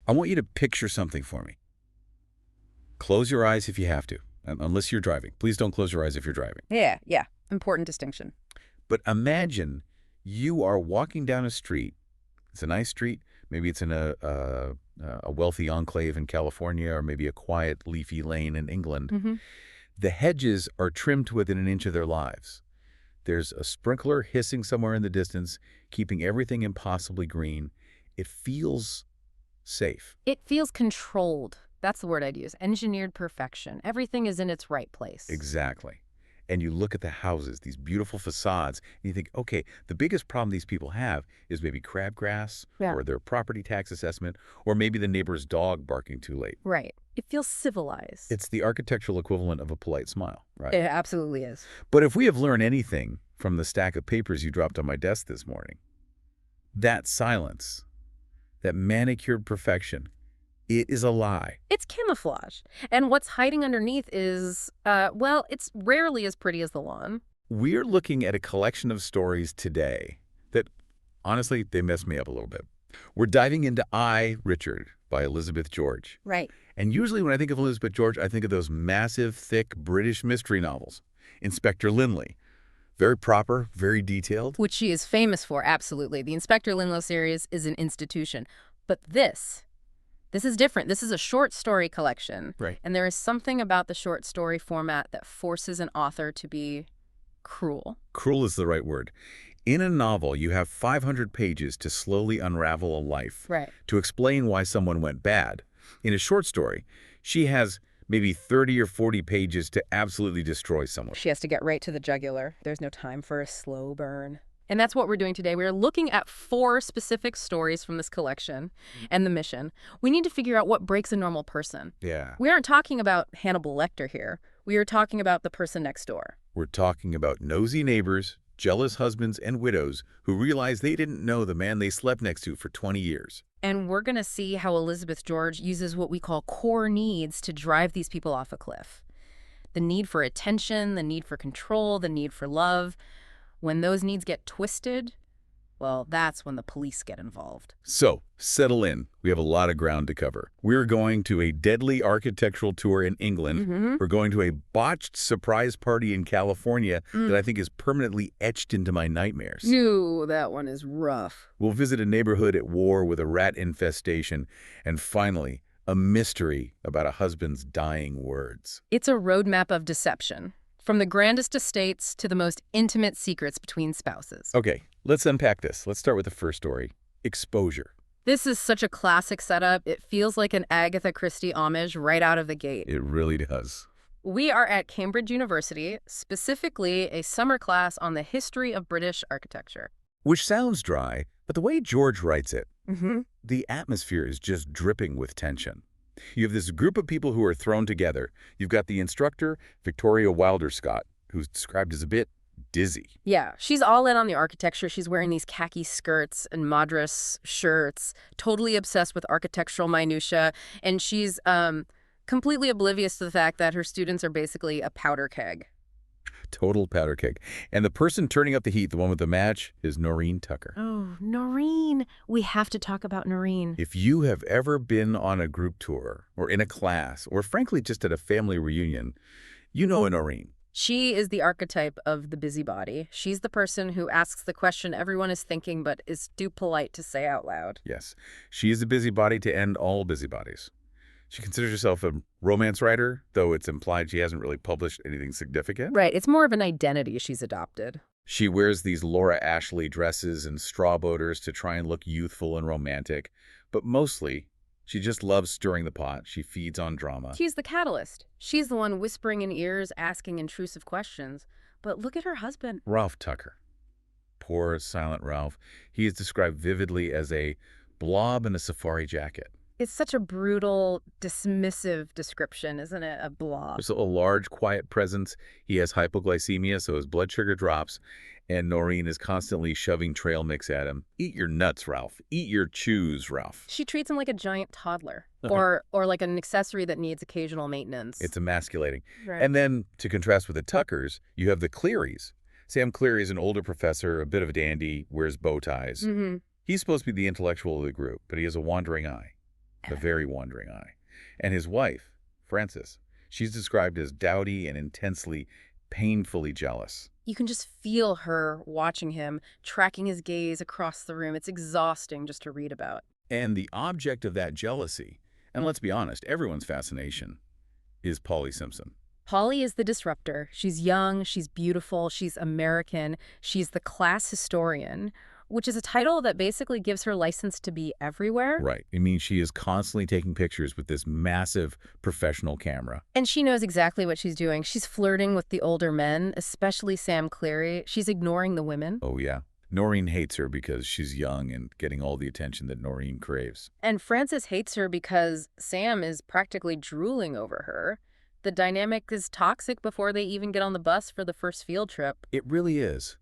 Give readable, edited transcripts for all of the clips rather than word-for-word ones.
I want you to picture something for me. Close your eyes if you have to, unless you're driving. Please don't close your eyes if you're driving. Yeah, yeah. Important distinction. But imagine you are walking down a street. It's a nice street. Maybe it's in a wealthy enclave in California, or maybe a quiet, leafy lane in England. Mm-hmm. The hedges are trimmed to within an inch of their lives. There's a sprinkler hissing somewhere in the distance, keeping everything impossibly green. It feels safe. It feels controlled. That's the word I'd use. Engineered perfection. Everything is in its right place. Exactly. And you look at the houses, these beautiful facades, and you think, okay, the biggest problem these people have is maybe crabgrass, or their property tax assessment, or maybe the neighbor's dog barking too late. Right. It feels civilized. It's the architectural equivalent of a polite smile, right? It absolutely is. But if we have learned anything from the stack of papers you dropped on my desk this morning, that silence, that manicured perfection, it is a lie. It's camouflage. And what's hiding underneath is, well, it's rarely as pretty as the lawn. We're looking at a collection of stories today that, honestly, they mess me up a little bit. We're diving into I, Richard, by Elizabeth George. Right. And usually when I think of Elizabeth George, I think of those massive, thick British mystery novels. Inspector Lynley. Very proper, very detailed. Which she is famous for, absolutely. The Inspector Lynley series is an institution. But this is different. This is a short story collection. Right. And there is something about the short story format that forces an author to be cruel. Cruel is the right word. In a novel, you have 500 pages to slowly unravel a life. Right. To explain why someone went bad. In a short story, she has maybe 30 or 40 pages to absolutely destroy someone. She has to get right to the jugular. There's no time for a slow burn. And that's what we're doing today. We're looking at 4 specific stories from this collection and the mission. We need to figure out what breaks a normal person. Yeah. We aren't talking about Hannibal Lecter here. We are talking about the person next door. We're talking about nosy neighbors, jealous husbands, and widows who realize they didn't know the man they slept next to for 20 years. And we're going to see how Elizabeth George uses what we call core needs to drive these people off a cliff. The need for attention, the need for control, the need for love. When those needs get twisted, well, that's when the police get involved. So, settle in. We have a lot of ground to cover. We're going to a deadly architectural tour in England. We're going to a botched surprise party in California that I think is permanently etched into my nightmares. Ooh, that one is rough. We'll visit a neighborhood at war with a rat infestation. And finally, a mystery about a husband's dying words. It's a roadmap of deception. From the grandest estates to the most intimate secrets between spouses. Okay, let's unpack this. Let's start with the first story, exposure. This is such a classic setup. It feels like an Agatha Christie homage right out of the gate. It really does. We are at Cambridge University, specifically a summer class on the history of British architecture. Which sounds dry, but the way George writes it, the atmosphere is just dripping with tension. You have this group of people who are thrown together. You've got the instructor, Victoria Wilder Scott, who's described as a bit dizzy. Yeah, she's all in on the architecture. She's wearing these khaki skirts and madras shirts, totally obsessed with architectural minutia, and she's completely oblivious to the fact that her students are basically a powder keg. Total powder keg. And the person turning up the heat, the one with the match, is Noreen Tucker. Oh, Noreen. We have to talk about Noreen. If you have ever been on a group tour, or in a class, or frankly just at a family reunion, you know a Noreen. She is the archetype of the busybody. She's the person who asks the question everyone is thinking but is too polite to say out loud. Yes, she is a busybody to end all busybodies. She considers herself a romance writer, though it's implied she hasn't really published anything significant. Right, it's more of an identity she's adopted. She wears these Laura Ashley dresses and straw boaters to try and look youthful and romantic, but mostly, she just loves stirring the pot. She feeds on drama. She's the catalyst. She's the one whispering in ears, asking intrusive questions. But look at her husband. Ralph Tucker. Poor, silent Ralph. He is described vividly as a blob in a safari jacket. It's such a brutal, dismissive description, isn't it? A blob. There's a large, quiet presence. He has hypoglycemia, so his blood sugar drops, and Noreen is constantly shoving trail mix at him. Eat your nuts, Ralph. Eat your chews, Ralph. She treats him like a giant toddler, or like an accessory that needs occasional maintenance. It's emasculating. Right. And then, to contrast with the Tuckers, you have the Clearys. Sam Cleary is an older professor, a bit of a dandy, wears bow ties. He's supposed to be the intellectual of the group, but he has a wandering eye. the very wandering eye. And his wife, Frances, she's described as dowdy and intensely, painfully jealous. You can just feel her watching him, tracking his gaze across the room. It's exhausting just to read about. And the object of that jealousy, and let's be honest, everyone's fascination, is Polly Simpson. Polly is the disruptor. She's young, she's beautiful, she's American, she's the class historian, which is a title that basically gives her license to be everywhere. Right. It means she is constantly taking pictures with this massive professional camera. And she knows exactly what she's doing. She's flirting with the older men, especially Sam Cleary. She's ignoring the women. Oh, yeah. Noreen hates her because she's young and getting all the attention that Noreen craves. And Frances hates her because Sam is practically drooling over her. The dynamic is toxic before they even get on the bus for the first field trip. It really is.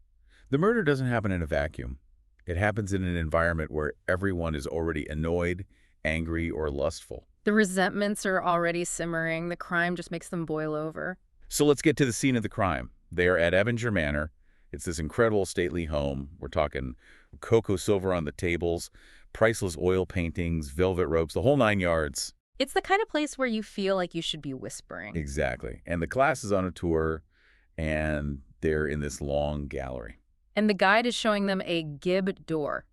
The murder doesn't happen in a vacuum. It happens in an environment where everyone is already annoyed, angry, or lustful. The resentments are already simmering. The crime just makes them boil over. So let's get to the scene of the crime. They are at Evanger Manor. It's this incredible stately home. We're talking cocoa silver on the tables, priceless oil paintings, velvet ropes, the whole 9 yards. It's the kind of place where you feel like you should be whispering. Exactly. And the class is on a tour, and they're in this long gallery. And the guide is showing them a gib door.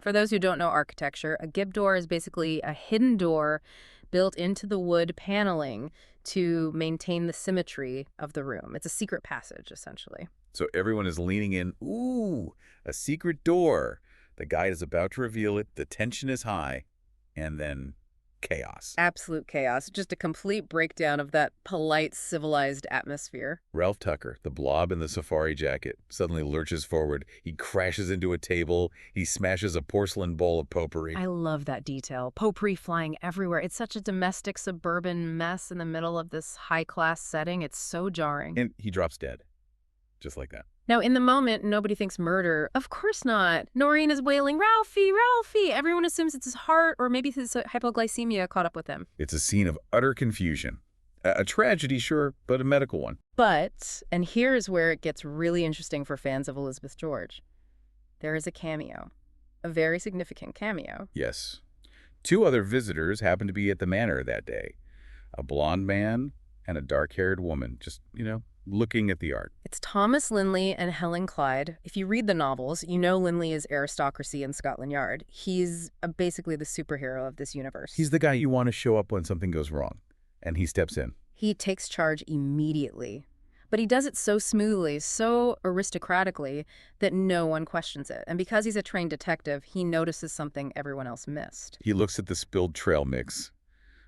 For those who don't know architecture, a gib door is basically a hidden door built into the wood paneling to maintain the symmetry of the room. It's a secret passage, essentially. So everyone is leaning in. Ooh, a secret door. The guide is about to reveal it. The tension is high. And then chaos. Absolute chaos. Just a complete breakdown of that polite, civilized atmosphere. Ralph Tucker, the blob in the safari jacket, suddenly lurches forward. He crashes into a table. He smashes a porcelain bowl of potpourri. I love that detail. Potpourri flying everywhere. It's such a domestic, suburban mess in the middle of this high-class setting. It's so jarring. And he drops dead. Just like that. Now, in the moment, nobody thinks murder. Of course not. Noreen is wailing, "Ralphie, Ralphie!" Everyone assumes it's his heart or maybe his hypoglycemia caught up with him. It's a scene of utter confusion. A tragedy, sure, but a medical one. But, and here's where it gets really interesting for fans of Elizabeth George, there is a cameo. A very significant cameo. Yes. 2 other visitors happen to be at the manor that day. A blonde man and a dark-haired woman, just, looking at the art. It's Thomas Linley and Helen Clyde. If you read the novels, you know Linley is aristocracy in Scotland Yard. He's basically the superhero of this universe. He's the guy you want to show up when something goes wrong, and he steps in. He takes charge immediately. But he does it so smoothly, so aristocratically, that no one questions it. And because he's a trained detective, he notices something everyone else missed. He looks at the spilled trail mix,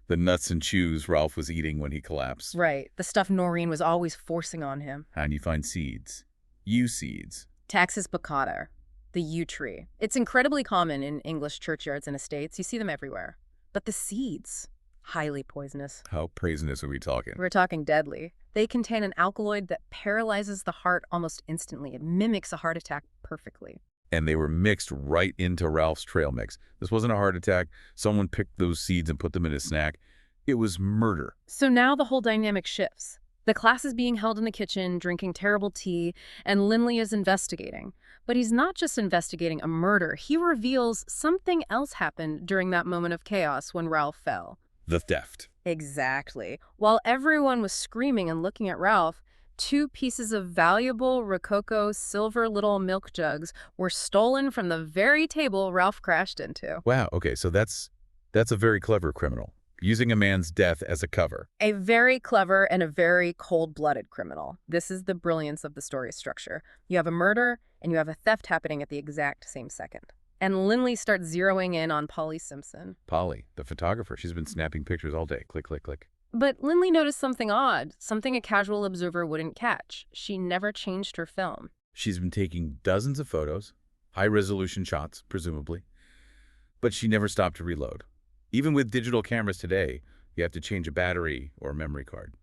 the nuts and chews Ralph was eating when he collapsed. Right, the stuff Noreen was always forcing on him. And you find seeds. Yew seeds. Taxus baccata, the yew tree. It's incredibly common in English churchyards and estates. You see them everywhere. But the seeds, highly poisonous. How poisonous are we talking? We're talking deadly. They contain an alkaloid that paralyzes the heart almost instantly. It mimics a heart attack perfectly. And they were mixed right into Ralph's trail mix. This wasn't a heart attack. Someone picked those seeds and put them in a snack. It was murder. So now the whole dynamic shifts. The class is being held in the kitchen, drinking terrible tea, and Linley is investigating. But he's not just investigating a murder. He reveals something else happened during that moment of chaos when Ralph fell. The theft. Exactly. While everyone was screaming and looking at Ralph, 2 pieces of valuable Rococo silver little milk jugs were stolen from the very table Ralph crashed into. Wow, okay, so that's a very clever criminal, using a man's death as a cover. A very clever and a very cold-blooded criminal. This is the brilliance of the story structure. You have a murder and you have a theft happening at the exact same second. And Linley starts zeroing in on Polly Simpson. Polly, the photographer, she's been snapping pictures all day. Click, click, click. But Linley noticed something odd, something a casual observer wouldn't catch. She never changed her film. She's been taking dozens of photos, high-resolution shots, presumably, but she never stopped to reload. Even with digital cameras today, you have to change a battery or a memory card.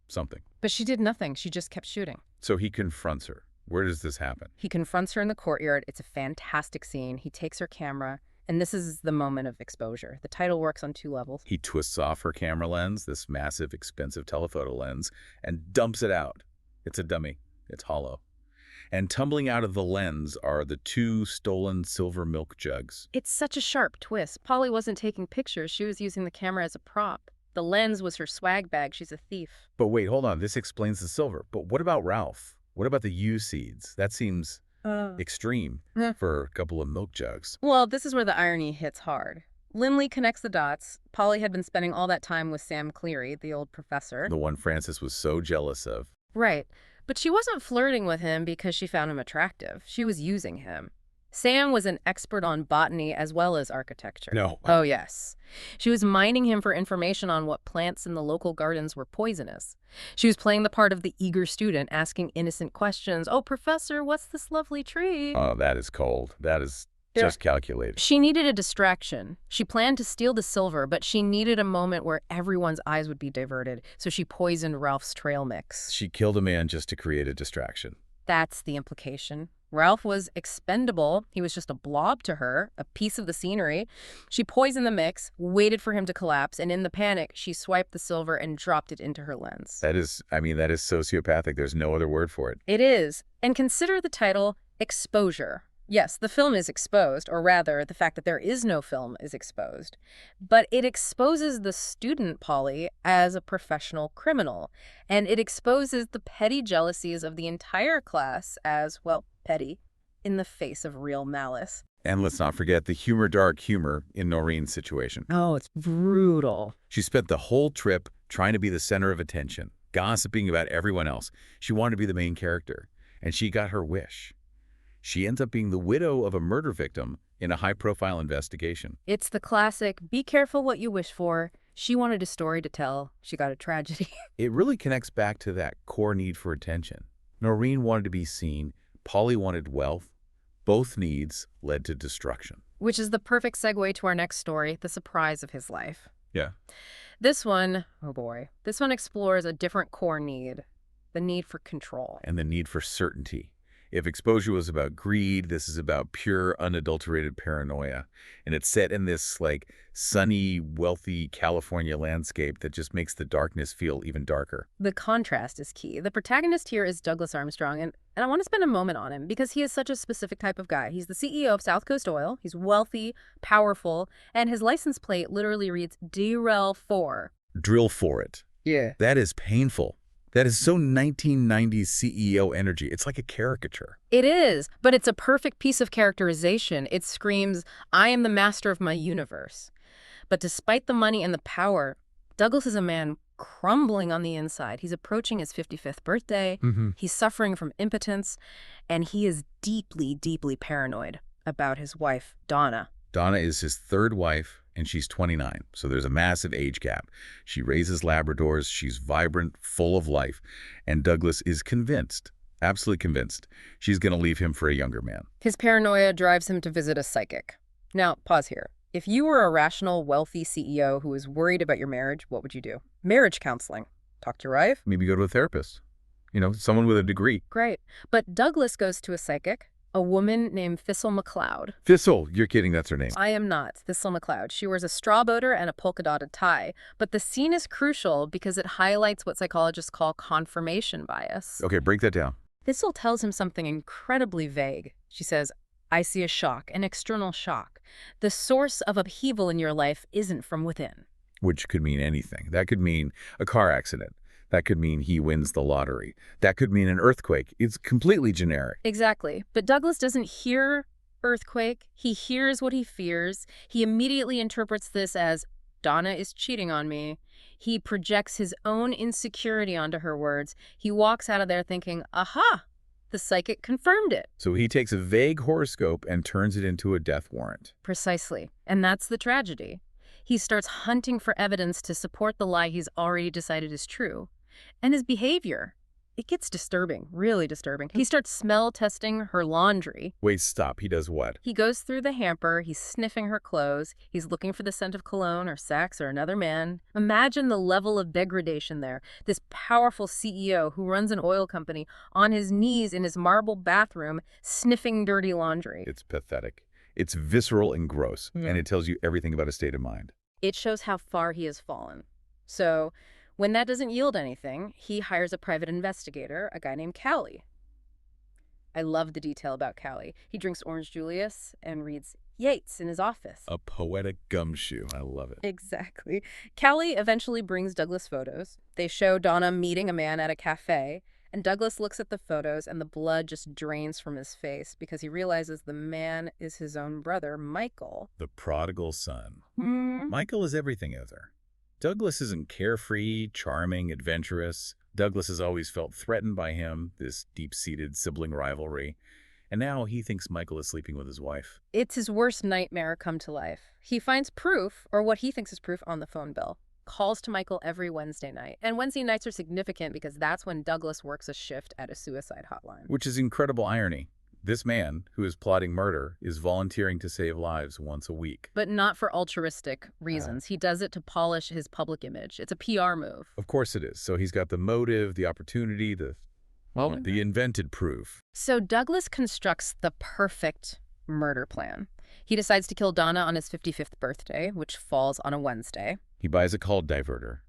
Something. But she did nothing. She just kept shooting. So he confronts her. Where does this happen? He confronts her in the courtyard. It's a fantastic scene. He takes her camera, and this is the moment of exposure. The title works on 2 levels. He twists off her camera lens, this massive, expensive telephoto lens, and dumps it out. It's a dummy. It's hollow. And tumbling out of the lens are the 2 stolen silver milk jugs. It's such a sharp twist. Polly wasn't taking pictures. She was using the camera as a prop. The lens was her swag bag. She's a thief. But wait, hold on. This explains the silver. But what about Ralph? What about the U seeds? That seems extreme for a couple of milk jugs. Well, this is where the irony hits hard. Lindley connects the dots. Polly had been spending all that time with Sam Cleary, the old professor. The one Francis was so jealous of. Right. But she wasn't flirting with him because she found him attractive. She was using him. Sam was an expert on botany as well as architecture. No. Oh, yes. She was mining him for information on what plants in the local gardens were poisonous. She was playing the part of the eager student, asking innocent questions. Oh, professor, what's this lovely tree? Oh, that is cold. That is just calculated. She needed a distraction. She planned to steal the silver, but she needed a moment where everyone's eyes would be diverted, so she poisoned Ralph's trail mix. She killed a man just to create a distraction. That's the implication. Ralph was expendable. He was just a blob to her, a piece of the scenery. She poisoned the mix, waited for him to collapse, and in the panic, she swiped the silver and dropped it into her lens. That is sociopathic. There's no other word for it. It is. And consider the title, Exposure. Yes, the film is exposed, or rather, the fact that there is no film is exposed. But it exposes the student, Polly, as a professional criminal. And it exposes the petty jealousies of the entire class as, well, petty, in the face of real malice. And let's not forget the dark humor in Noreen's situation. Oh, it's brutal. She spent the whole trip trying to be the center of attention, gossiping about everyone else. She wanted to be the main character, and she got her wish. She ends up being the widow of a murder victim in a high-profile investigation. It's the classic, be careful what you wish for. She wanted a story to tell. She got a tragedy. It really connects back to that core need for attention. Noreen wanted to be seen. Polly wanted wealth. Both needs led to destruction. Which is the perfect segue to our next story, the surprise of his life. Yeah. This one, oh boy, this one explores a different core need, the need for control. And the need for certainty. If Exposure was about greed, this is about pure, unadulterated paranoia. And it's set in this, sunny, wealthy California landscape that just makes the darkness feel even darker. The contrast is key. The protagonist here is Douglas Armstrong, and I want to spend a moment on him because he is such a specific type of guy. He's the CEO of South Coast Oil. He's wealthy, powerful, and his license plate literally reads derail 4. Drill for it. Yeah. That is painful. That is so 1990s CEO energy. It's like a caricature. It is, but it's a perfect piece of characterization. It screams, I am the master of my universe. But despite the money and the power, Douglas is a man crumbling on the inside. He's approaching his 55th birthday. He's suffering from impotence, and he is deeply, deeply paranoid about his wife, Donna. Donna is his third wife, and she's 29, so there's a massive age gap. She raises Labradors, she's vibrant, full of life, and Douglas is convinced, absolutely convinced, she's going to leave him for a younger man. His paranoia drives him to visit a psychic. Now, pause here. If you were a rational, wealthy CEO who was worried about your marriage, what would you do? Marriage counseling. Talk to your wife? Maybe go to a therapist. Someone with a degree. Great. But Douglas goes to a psychic, a woman named Thistle McLeod. Thistle, you're kidding, that's her name. I am not. Thistle McLeod. She wears a straw boater and a polka-dotted tie. But the scene is crucial because it highlights what psychologists call confirmation bias. Okay, break that down. Thistle tells him something incredibly vague. She says, I see a shock, an external shock. The source of upheaval in your life isn't from within. Which could mean anything. That could mean a car accident. That could mean he wins the lottery. That could mean an earthquake. It's completely generic. Exactly. But Douglas doesn't hear earthquake. He hears what he fears. He immediately interprets this as, Donna is cheating on me. He projects his own insecurity onto her words. He walks out of there thinking, aha, the psychic confirmed it. So he takes a vague horoscope and turns it into a death warrant. Precisely. And that's the tragedy. He starts hunting for evidence to support the lie he's already decided is true. And his behavior, it gets disturbing, really disturbing. He starts smell testing her laundry. Wait, stop. He does what? He goes through the hamper. He's sniffing her clothes. He's looking for the scent of cologne or sex or another man. Imagine the level of degradation there. This powerful CEO who runs an oil company on his knees in his marble bathroom sniffing dirty laundry. It's pathetic. It's visceral and gross, and it tells you everything about his state of mind. It shows how far he has fallen. So when that doesn't yield anything, he hires a private investigator, a guy named Callie. I love the detail about Callie. He drinks Orange Julius and reads Yeats in his office. A poetic gumshoe. I love it. Exactly. Callie eventually brings Douglas photos. They show Donna meeting a man at a cafe, and Douglas looks at the photos and the blood just drains from his face because he realizes the man is his own brother, Michael. The prodigal son. Mm. Michael is everything other. Douglas isn't carefree, charming, adventurous. Douglas has always felt threatened by him, this deep-seated sibling rivalry. And now he thinks Michael is sleeping with his wife. It's his worst nightmare come to life. He finds proof, or what he thinks is proof, on the phone bill. Calls to Michael every Wednesday night. And Wednesday nights are significant because that's when Douglas works a shift at a suicide hotline. Which is incredible irony. This man, who is plotting murder, is volunteering to save lives once a week. But not for altruistic reasons. He does it to polish his public image. It's a PR move. Of course it is. So he's got the motive, the opportunity, the invented proof. So Douglas constructs the perfect murder plan. He decides to kill Donna on his 55th birthday, which falls on a Wednesday. He buys a call diverter.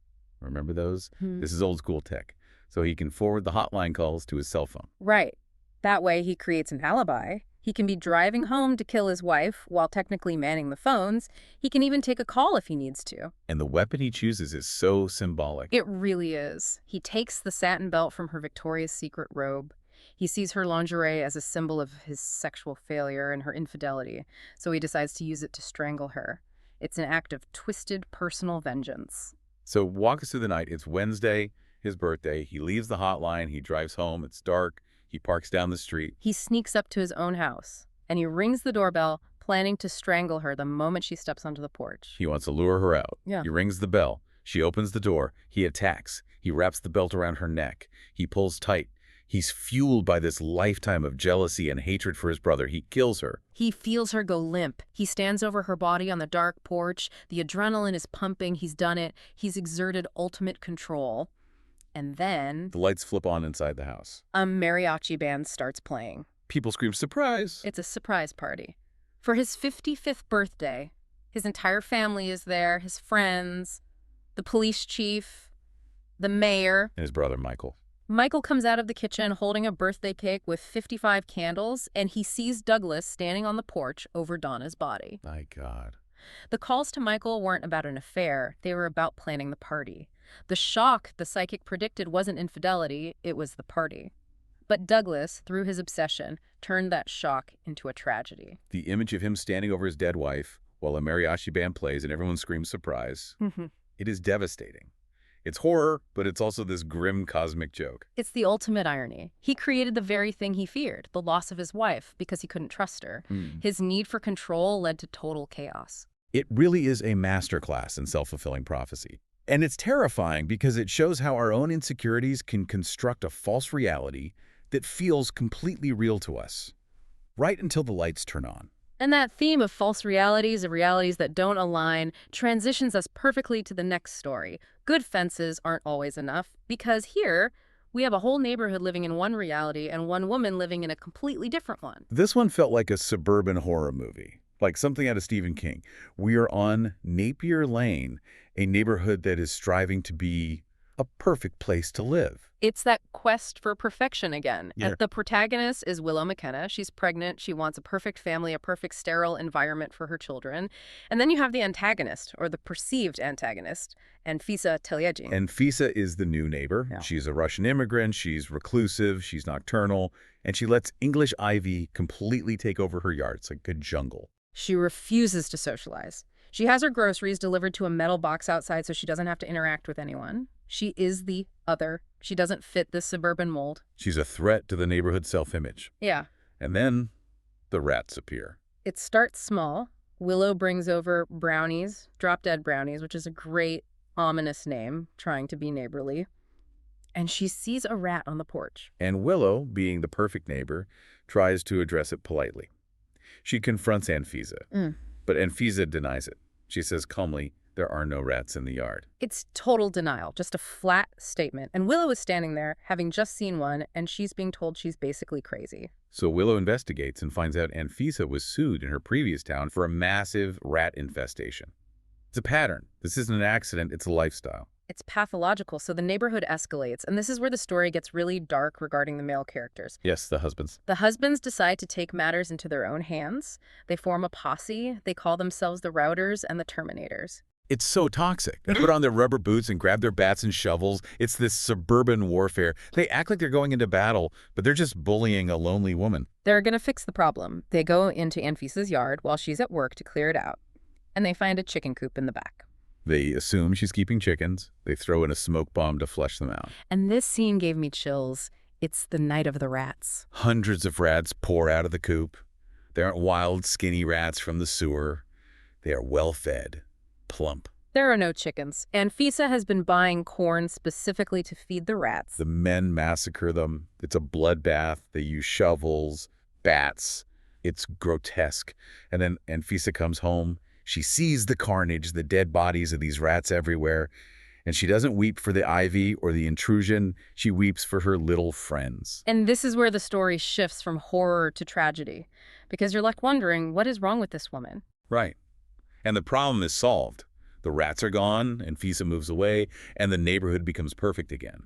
Remember those? This is old school tech. So he can forward the hotline calls to his cell phone. Right. That way he creates an alibi. He can be driving home to kill his wife while technically manning the phones. He can even take a call if he needs to. And the weapon he chooses is so symbolic. It really is. He takes the satin belt from her Victoria's Secret robe. He sees her lingerie as a symbol of his sexual failure and her infidelity, so he decides to use it to strangle her. It's an act of twisted personal vengeance. So walk us through the night. It's Wednesday, his birthday. He leaves the hotline. He drives home. It's dark. He parks down the street. He sneaks up to his own house, and he rings the doorbell, planning to strangle her the moment she steps onto the porch. He wants to lure her out. Yeah. He rings the bell. She opens the door. He attacks. He wraps the belt around her neck. He pulls tight. He's fueled by this lifetime of jealousy and hatred for his brother. He kills her. He feels her go limp. He stands over her body on the dark porch. The adrenaline is pumping. He's done it. He's exerted ultimate control. And then The lights flip on inside the house. a mariachi band starts playing. People scream, "Surprise!" It's a surprise party. For his 55th birthday, his entire family is there, his friends, the police chief, the mayor. And his brother, Michael. Michael comes out of the kitchen holding a birthday cake with 55 candles, and he sees Douglas standing on the porch over Donna's body. My God. The calls to Michael weren't about an affair. They were about planning the party. The shock the psychic predicted wasn't infidelity, it was the party. But Douglas, through his obsession, turned that shock into a tragedy. The image of him standing over his dead wife while a mariachi band plays and everyone screams surprise. It is devastating. It's horror, but it's also this grim cosmic joke. It's the ultimate irony. He created the very thing he feared, the loss of his wife, because he couldn't trust her. His need for control led to total chaos. It really is a masterclass in self-fulfilling prophecy. And it's terrifying because it shows how our own insecurities can construct a false reality that feels completely real to us, right until the lights turn on. And that theme of false realities, of realities that don't align, transitions us perfectly to the next story. Good fences aren't always enough, because here we have a whole neighborhood living in one reality and one woman living in a completely different one. This one felt like a suburban horror movie, like something out of Stephen King. We are on Napier Lane, a neighborhood that is striving to be a perfect place to live. It's that quest for perfection again. Yeah. The protagonist is Willow McKenna. She's pregnant. She wants a perfect family, a perfect sterile environment for her children. And then you have the antagonist, or the perceived antagonist, Anfisa Telyagin. And Fisa is the new neighbor. Yeah. She's a Russian immigrant. She's reclusive. She's nocturnal. And she lets English ivy completely take over her yard. It's like a jungle. She refuses to socialize. She has her groceries delivered to a metal box outside so she doesn't have to interact with anyone. She is the other. She doesn't fit this suburban mold. She's a threat to the neighborhood's self-image. Yeah. And then the rats appear. It starts small. Willow brings over brownies, drop-dead brownies, which is a great, ominous name, trying to be neighborly. And she sees a rat on the porch. And Willow, being the perfect neighbor, tries to address it politely. She confronts Anfisa, but Anfisa denies it. She says calmly, "There are no rats in the yard." It's total denial, just a flat statement. And Willow is standing there, having just seen one, and she's being told she's basically crazy. So Willow investigates and finds out Anfisa was sued in her previous town for a massive rat infestation. It's a pattern. This isn't an accident, it's a lifestyle. It's pathological, so the neighborhood escalates, and this is where the story gets really dark regarding the male characters. Yes, the husbands. The husbands decide to take matters into their own hands. They form a posse. They call themselves the Routers and the Terminators. It's so toxic. They put on their rubber boots and grab their bats and shovels. It's this suburban warfare. They act like they're going into battle, but they're just bullying a lonely woman. They're going to fix the problem. They go into Anfisa's yard while she's at work to clear it out, and they find a chicken coop in the back. They assume she's keeping chickens. They throw in a smoke bomb to flush them out. And this scene gave me chills. It's the night of the rats. Hundreds of rats pour out of the coop. They aren't wild, skinny rats from the sewer. They are well-fed, plump. There are no chickens. Anfisa has been buying corn specifically to feed the rats. The men massacre them. It's a bloodbath. They use shovels, bats. It's grotesque. And then Anfisa comes home. She sees the carnage, the dead bodies of these rats everywhere. And she doesn't weep for the ivy or the intrusion. She weeps for her little friends. And this is where the story shifts from horror to tragedy, because you're left wondering, what is wrong with this woman? Right. And the problem is solved. The rats are gone, Anfisa moves away, and the neighborhood becomes perfect again.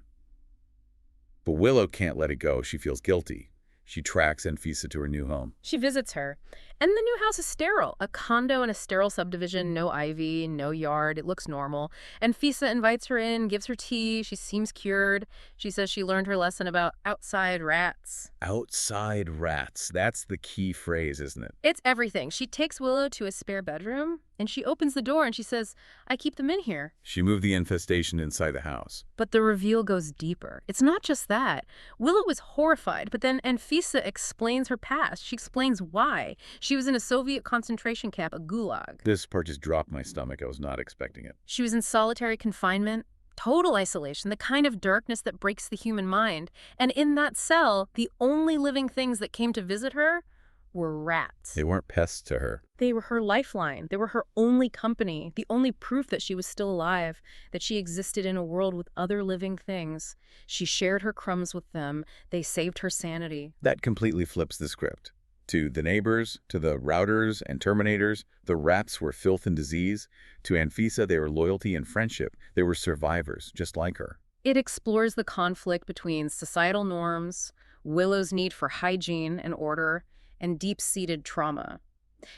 But Willow can't let it go. She feels guilty. She tracks Anfisa to her new home. She visits her. And the new house is sterile. A condo in a sterile subdivision, no ivy, no yard. It looks normal. Anfisa invites her in, gives her tea. She seems cured. She says she learned her lesson about outside rats. Outside rats. That's the key phrase, isn't it? It's everything. She takes Willow to a spare bedroom, and she opens the door and she says, I keep them in here. She moved the infestation inside the house. But the reveal goes deeper. It's not just that. Willow was horrified, but then Anfisa explains her past. She explains why. She was in a Soviet concentration camp, a gulag. This part just dropped my stomach. I was not expecting it. She was in solitary confinement, total isolation, the kind of darkness that breaks the human mind. And in that cell, the only living things that came to visit her were rats. They weren't pests to her. They were her lifeline. They were her only company, the only proof that she was still alive, that she existed in a world with other living things. She shared her crumbs with them. They saved her sanity. That completely flips the script. To the neighbors, to the Routers and Terminators, the rats were filth and disease. To Anfisa, they were loyalty and friendship. They were survivors, just like her. It explores the conflict between societal norms, Willow's need for hygiene and order, and deep-seated trauma.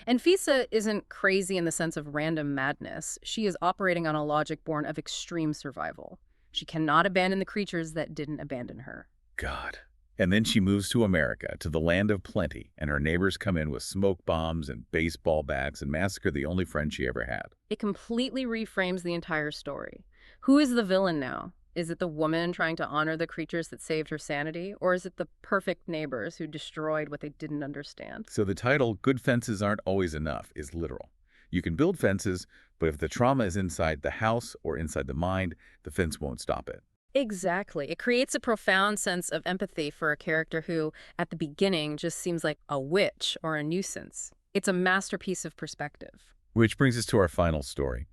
Anfisa isn't crazy in the sense of random madness. She is operating on a logic born of extreme survival. She cannot abandon the creatures that didn't abandon her. God. And then she moves to America, to the land of plenty, and her neighbors come in with smoke bombs and baseball bats and massacre the only friend she ever had. It completely reframes the entire story. Who is the villain now? Is it the woman trying to honor the creatures that saved her sanity? Or is it the perfect neighbors who destroyed what they didn't understand? So the title, Good Fences Aren't Always Enough, is literal. You can build fences, but if the trauma is inside the house or inside the mind, the fence won't stop it. Exactly. It creates a profound sense of empathy for a character who, at the beginning, just seems like a witch or a nuisance. It's a masterpiece of perspective. Which brings us to our final story.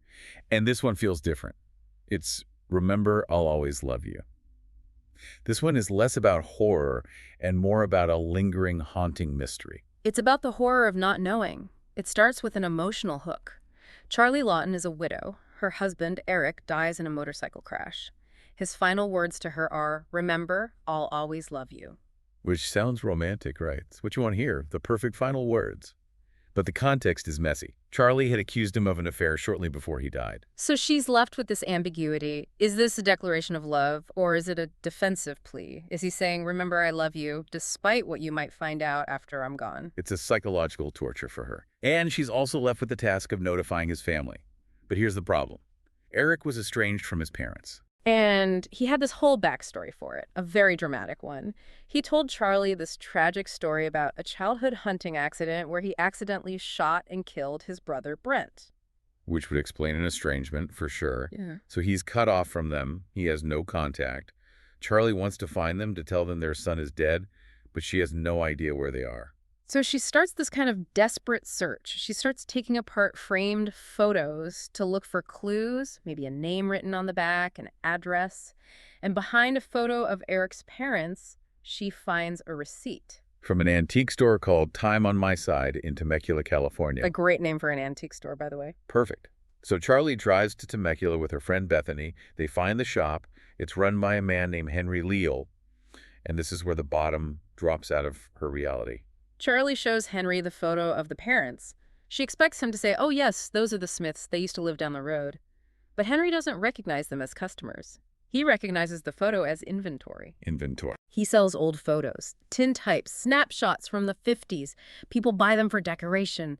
And this one feels different. It's Remember, I'll Always Love You. This one is less about horror and more about a lingering, haunting mystery. It's about the horror of not knowing. It starts with an emotional hook. Charlie Lawton is a widow. Her husband, Eric, dies in a motorcycle crash. His final words to her are, remember, I'll always love you. Which sounds romantic, right? It's what you want to hear, the perfect final words. But the context is messy. Charlie had accused him of an affair shortly before he died. So she's left with this ambiguity. Is this a declaration of love, or is it a defensive plea? Is he saying, remember, I love you, despite what you might find out after I'm gone? It's a psychological torture for her. And she's also left with the task of notifying his family. But here's the problem. Eric was estranged from his parents. And he had this whole backstory for it, a very dramatic one. He told Charlie this tragic story about a childhood hunting accident where he accidentally shot and killed his brother Brent. Which would explain an estrangement, for sure. Yeah. So he's cut off from them. He has no contact. Charlie wants to find them to tell them their son is dead, but she has no idea where they are. So she starts this kind of desperate search. She starts taking apart framed photos to look for clues, maybe a name written on the back, an address. And behind a photo of Eric's parents, she finds a receipt. From an antique store called Time on My Side in Temecula, California. A great name for an antique store, by the way. Perfect. So Charlie drives to Temecula with her friend Bethany. They find the shop. It's run by a man named Henry Leal, and this is where the bottom drops out of her reality. Charlie shows Henry the photo of the parents. She expects him to say, "Oh yes, those are the Smiths. They used to live down the road." But Henry doesn't recognize them as customers. He recognizes the photo as inventory. Inventory. He sells old photos, tintypes, snapshots from the 50s. People buy them for decoration.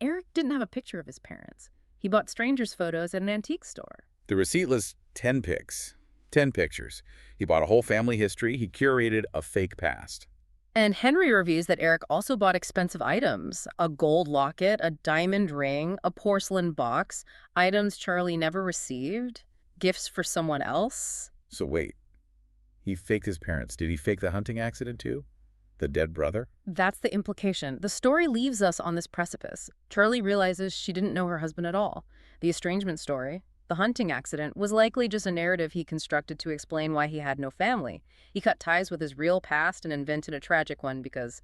Eric didn't have a picture of his parents. He bought strangers' photos at an antique store. The receipt lists 10 pics, 10 pictures. He bought a whole family history. He curated a fake past. And Henry reviews that Eric also bought expensive items, a gold locket, a diamond ring, a porcelain box, items Charlie never received, gifts for someone else. So wait, he faked his parents. Did he fake the hunting accident too? The dead brother? That's the implication. The story leaves us on this precipice. Charlie realizes she didn't know her husband at all. The estrangement story, the hunting accident, was likely just a narrative he constructed to explain why he had no family. He cut ties with his real past and invented a tragic one because,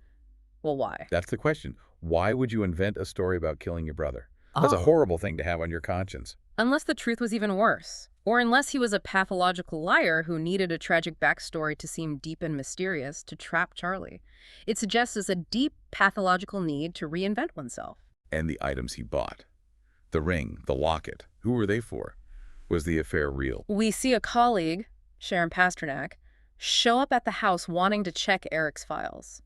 well, why? That's the question. Why would you invent a story about killing your brother? That's a horrible thing to have on your conscience. Unless the truth was even worse. Or unless he was a pathological liar who needed a tragic backstory to seem deep and mysterious to trap Charlie. It suggests us a deep pathological need to reinvent oneself. And the items he bought. The ring, the locket. Who were they for? Was the affair real? We see a colleague, Sharon Pasternak, show up at the house wanting to check Eric's files.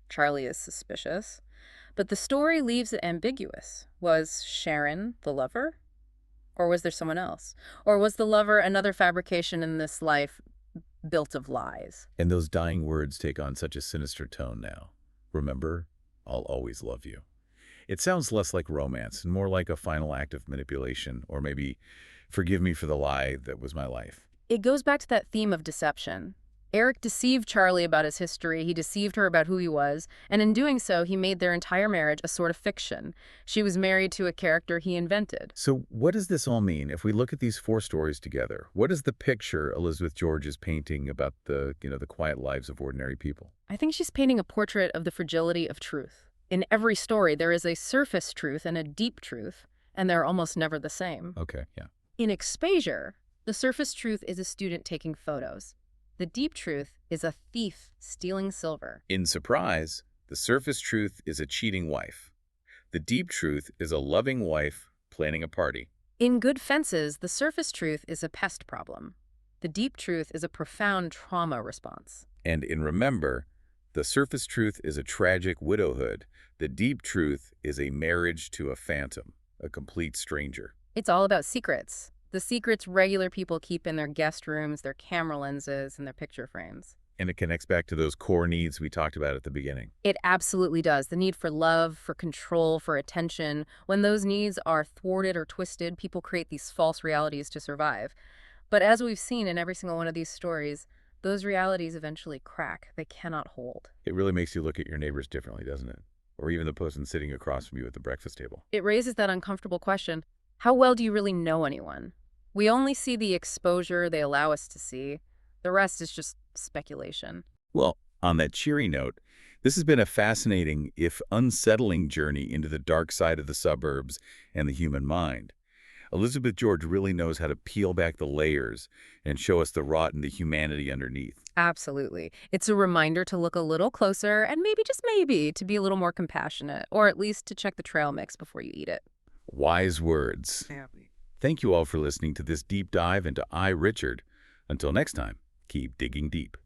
Charlie is suspicious, but the story leaves it ambiguous. Was Sharon the lover? Or was there someone else? Or was the lover another fabrication in this life built of lies? And those dying words take on such a sinister tone now. Remember, I'll always love you. It sounds less like romance and more like a final act of manipulation, or maybe forgive me for the lie that was my life. It goes back to that theme of deception. Eric deceived Charlie about his history, he deceived her about who he was, and in doing so, he made their entire marriage a sort of fiction. She was married to a character he invented. So what does this all mean? If we look at these 4 stories together, what is the picture Elizabeth George is painting about the quiet lives of ordinary people? I think she's painting a portrait of the fragility of truth. In every story, there is a surface truth and a deep truth, and they're almost never the same. Okay, yeah. In exposure, the surface truth is a student taking photos. The deep truth is a thief stealing silver. In Surprise, the surface truth is a cheating wife. The deep truth is a loving wife planning a party. In Good Fences, the surface truth is a pest problem. The deep truth is a profound trauma response. And in Remember, the surface truth is a tragic widowhood. The deep truth is a marriage to a phantom, a complete stranger. It's all about secrets. The secrets regular people keep in their guest rooms, their camera lenses, and their picture frames. And it connects back to those core needs we talked about at the beginning. It absolutely does. The need for love, for control, for attention. When those needs are thwarted or twisted, people create these false realities to survive. But as we've seen in every single one of these stories, those realities eventually crack. They cannot hold. It really makes you look at your neighbors differently, doesn't it? Or even the person sitting across from you at the breakfast table. It raises that uncomfortable question. How well do you really know anyone? We only see the exposure they allow us to see. The rest is just speculation. Well, on that cheery note, this has been a fascinating, if unsettling, journey into the dark side of the suburbs and the human mind. Elizabeth George really knows how to peel back the layers and show us the rot and the humanity underneath. Absolutely. It's a reminder to look a little closer and maybe, just maybe, to be a little more compassionate, or at least to check the trail mix before you eat it. Wise words. Thank you all for listening to this deep dive into I, Richard. Until next time, keep digging deep.